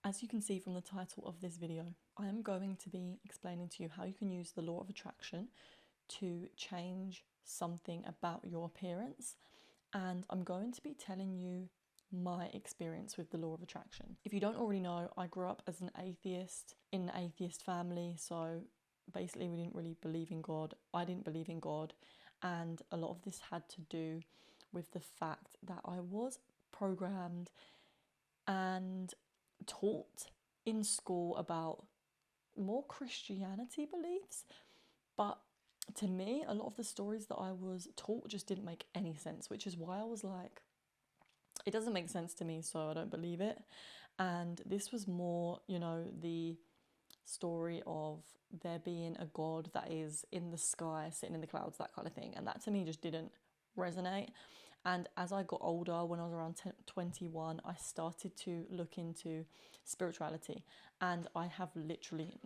As you can see from the title of this video, I am going to be explaining to you how you can use the law of attraction to change something about your appearance, and I'm going to be telling you my experience with the law of attraction. If you don't already know, I grew up as an atheist in an atheist family, so basically we didn't really believe in God. I didn't believe in God, and a lot of this had to do with the fact that I was programmed and taught in school about more Christianity beliefs, but to me a lot of the stories that I was taught just didn't make any sense, which is why I was like, it doesn't make sense to me, so I don't believe it. And this was more, the story of there being a God that is in the sky, sitting in the clouds, that kind of thing, and that to me just didn't resonate. And as I got older, when I was around 21, I started to look into spirituality. And I have literally,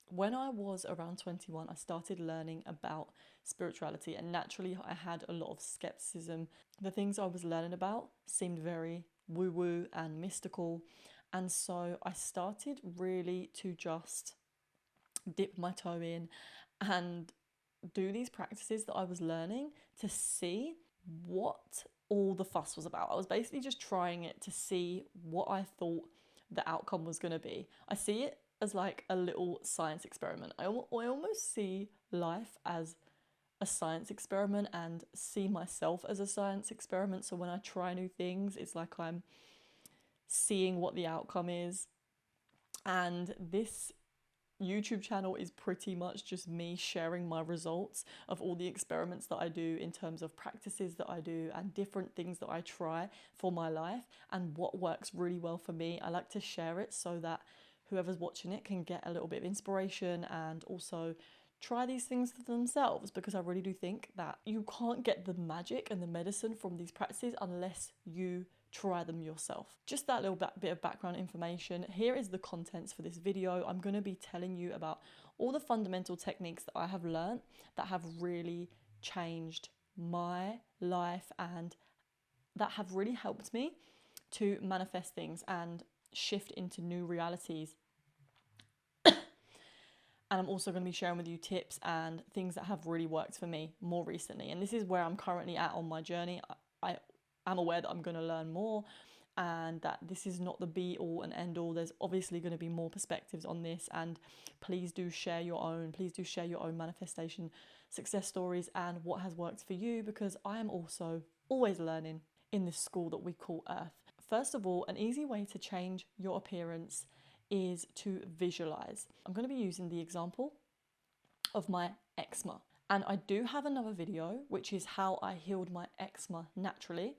when I was around 21, I started learning about spirituality. And naturally, I had a lot of skepticism. The things I was learning about seemed very woo-woo and mystical. And so I started really to just dip my toe in and do these practices that I was learning to see what all the fuss was about. I was basically just trying it to see what I thought the outcome was going to be. I see it as like a little science experiment. I almost see life as a science experiment and see myself as a science experiment. So when I try new things, it's like I'm seeing what the outcome is. And this YouTube channel is pretty much just me sharing my results of all the experiments that I do in terms of practices that I do and different things that I try for my life and what works really well for me. I like to share it so that whoever's watching it can get a little bit of inspiration and also try these things for themselves, because I really do think that you can't get the magic and the medicine from these practices unless you try them yourself. Just that little bit of background information. Here is the contents for this video. I'm going to be telling you about all the fundamental techniques that I have learned that have really changed my life and that have really helped me to manifest things and shift into new realities. And I'm also going to be sharing with you tips and things that have really worked for me more recently. And this is where I'm currently at on my journey. I am aware that I'm going to learn more and that this is not the be all and end all. There's obviously going to be more perspectives on this, and please do share your own. Please do share your own manifestation success stories and what has worked for you, because I am also always learning in this school that we call Earth. First of all, an easy way to change your appearance is to visualize. I'm going to be using the example of my eczema. And I do have another video, which is how I healed my eczema naturally.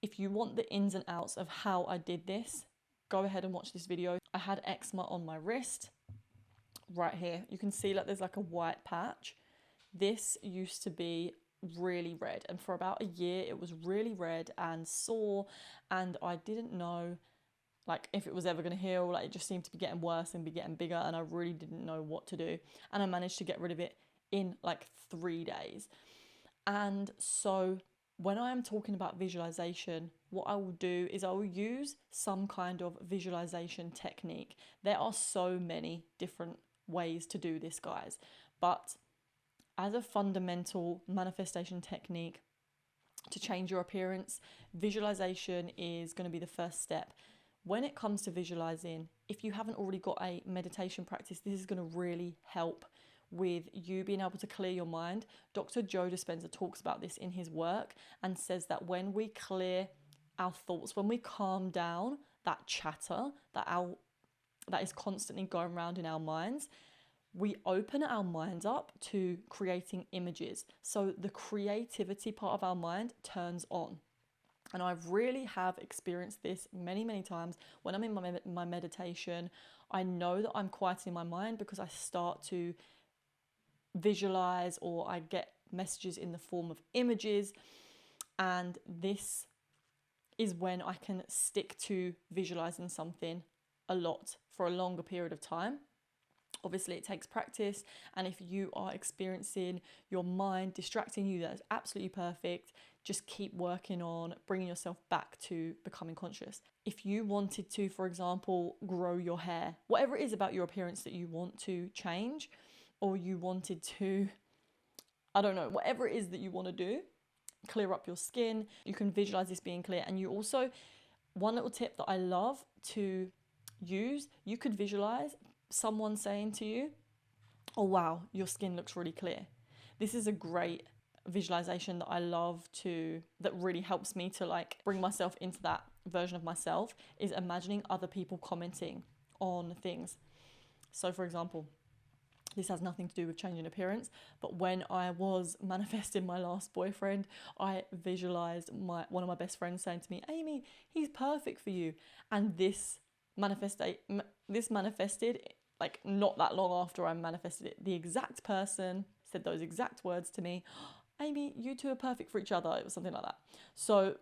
If you want the ins and outs of how I did this, go ahead and watch this video. I had eczema on my wrist, right here. You can see like there's like a white patch. This used to be really red, and for about a year it was really red and sore, and I didn't know like if it was ever going to heal. Like it just seemed to be getting worse and be getting bigger, and I really didn't know what to do. And I managed to get rid of it in like 3 days. And so when I am talking about visualization, what I will do is I will use some kind of visualization technique. There are so many different ways to do this, guys, but as a fundamental manifestation technique to change your appearance, visualization is going to be the first step. When it comes to visualizing, if you haven't already got a meditation practice, this is going to really help with you being able to clear your mind. Dr. Joe Dispenza talks about this in his work and says that when we clear our thoughts, when we calm down that chatter that is constantly going around in our minds, we open our minds up to creating images. So the creativity part of our mind turns on. And I really have experienced this many, many times. When I'm in my meditation, I know that I'm quieting my mind because I start to visualize, or I get messages in the form of images. And this is when I can stick to visualizing something a lot for a longer period of time. Obviously, it takes practice, and if you are experiencing your mind distracting you, that's absolutely perfect. just keep working on bringing yourself back to becoming conscious. If you wanted to, for example, grow your hair, whatever it is about your appearance that you want to change, or you wanted to, I don't know, whatever it is that you want to do, clear up your skin, you can visualize this being clear. And you also, one little tip that I love to use, you could visualize someone saying to you, oh wow, your skin looks really clear. This is a great visualization that I love to, that really helps me to like bring myself into that version of myself, is imagining other people commenting on things. So for example, this has nothing to do with changing appearance, but when I was manifesting my last boyfriend, I visualized one of my best friends saying to me, Amy, he's perfect for you. And this manifested like not that long after I manifested it. The exact person said those exact words to me, Amy, you two are perfect for each other. It was something like that. So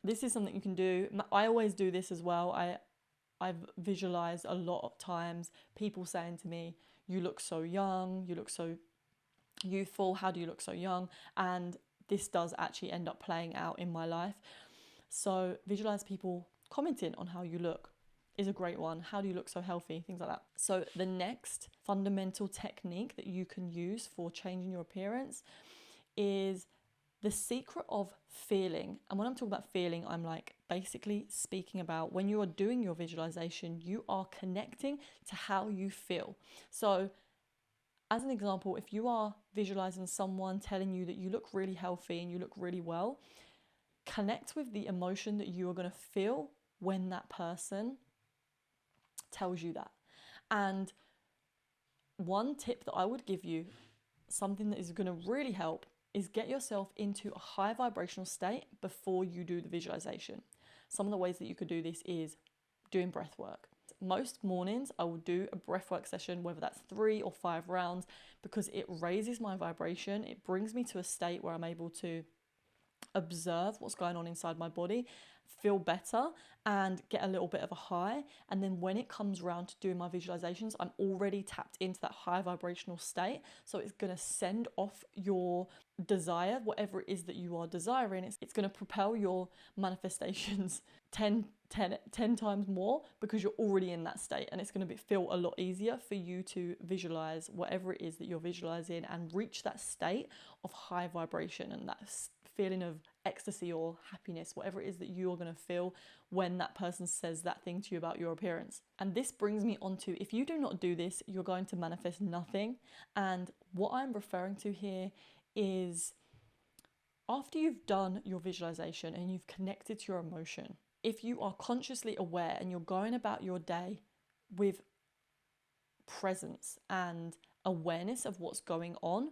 this is something you can do. I always do this as well. I've visualized a lot of times people saying to me, you look so young, you look so youthful, how do you look so young? And this does actually end up playing out in my life. So visualize people commenting on how you look is a great one. How do you look so healthy? Things like that. So the next fundamental technique that you can use for changing your appearance is the secret of feeling. And when I'm talking about feeling, I'm like basically speaking about when you are doing your visualization, you are connecting to how you feel. So as an example, if you are visualizing someone telling you that you look really healthy and you look really well, connect with the emotion that you are going to feel when that person tells you that. And one tip that I would give you, something that is going to really help, is get yourself into a high vibrational state before you do the visualization. Some of the ways that you could do this is doing breath work. Most mornings I will do a breathwork session, whether that's 3 or 5 rounds, because it raises my vibration. It brings me to a state where I'm able to observe what's going on inside my body, feel better, and get a little bit of a high. And then when it comes around to doing my visualizations, I'm already tapped into that high vibrational state. So it's going to send off your desire, whatever it is that you are desiring. It's going to propel your manifestations 10 times more, because you're already in that state, and it's going to feel a lot easier for you to visualize whatever it is that you're visualizing and reach that state of high vibration and that feeling of ecstasy or happiness, whatever it is that you're going to feel when that person says that thing to you about your appearance. And this brings me on to, if you do not do this, you're going to manifest nothing. And what I'm referring to here is, after you've done your visualization and you've connected to your emotion, if you are consciously aware and you're going about your day with presence and awareness of what's going on,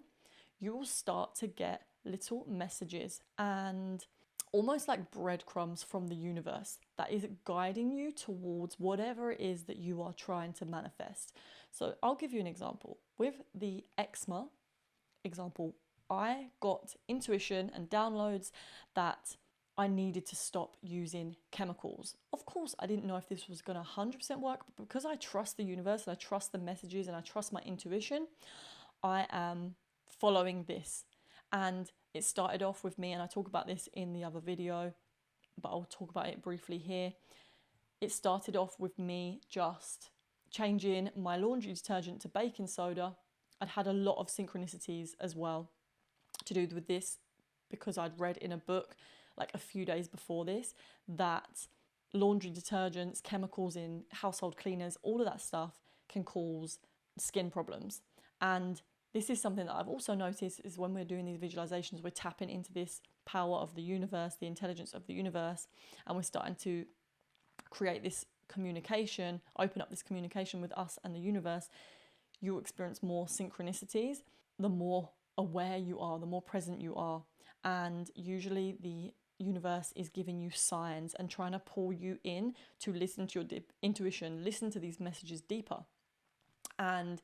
you will start to get little messages and almost like breadcrumbs from the universe that is guiding you towards whatever it is that you are trying to manifest. So I'll give you an example. With the eczema example, I got intuition and downloads that I needed to stop using chemicals. Of course, I didn't know if this was going to 100% work, but because I trust the universe and I trust the messages and I trust my intuition, I am following this. And it started off with me, and I talk about this in the other video, but I'll talk about it briefly here. It started off with me just changing my laundry detergent to baking soda. I'd had a lot of synchronicities as well to do with this, because I'd read in a book like a few days before this that laundry detergents, chemicals in household cleaners, all of that stuff can cause skin problems. And this is something that I've also noticed is when we're doing these visualizations, we're tapping into this power of the universe, the intelligence of the universe, and we're starting to create this communication, open up this communication with us and the universe. You experience more synchronicities the more aware you are, the more present you are. And usually the universe is giving you signs and trying to pull you in to listen to your intuition, listen to these messages deeper. And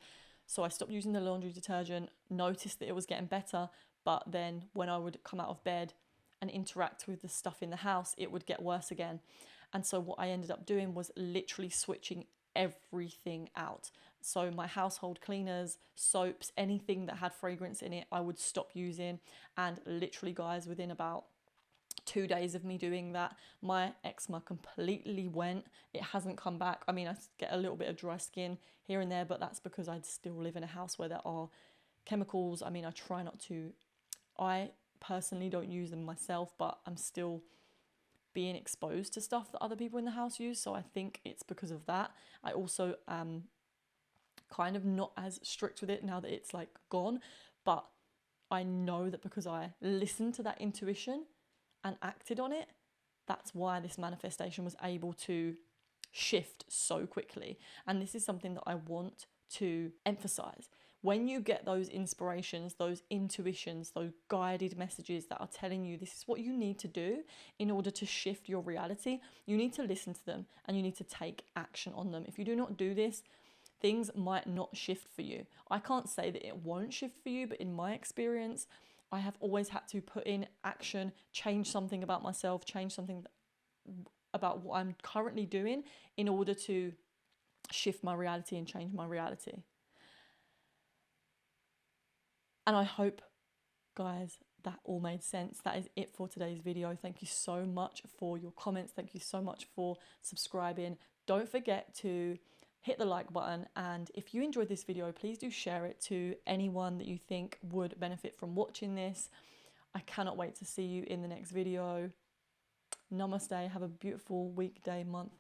so I stopped using the laundry detergent, noticed that it was getting better, but then when I would come out of bed and interact with the stuff in the house, it would get worse again. And so what I ended up doing was literally switching everything out. So my household cleaners, soaps, anything that had fragrance in it, I would stop using. And literally, guys, within about 2 days of me doing that, my eczema completely went. It hasn't come back. I mean, I get a little bit of dry skin here and there, but that's because I still live in a house where there are chemicals. I mean, I try not to. I personally don't use them myself, but I'm still being exposed to stuff that other people in the house use, so I think it's because of that. I also am kind of not as strict with it now that it's like gone, but I know that because I listened to that intuition and acted on it, that's why this manifestation was able to shift so quickly. And this is something that I want to emphasize. When you get those inspirations, those intuitions, those guided messages that are telling you this is what you need to do in order to shift your reality, you need to listen to them and you need to take action on them. If you do not do this, things might not shift for you. I can't say that it won't shift for you, but in my experience, I have always had to put in action, change something about myself, change something about what I'm currently doing in order to shift my reality and change my reality. And I hope, guys, that all made sense. That is it for today's video. Thank you so much for your comments. Thank you so much for subscribing. Don't forget to hit the like button, and if you enjoyed this video, please do share it to anyone that you think would benefit from watching this. I cannot wait to see you in the next video. Namaste. Have a beautiful week, day, month,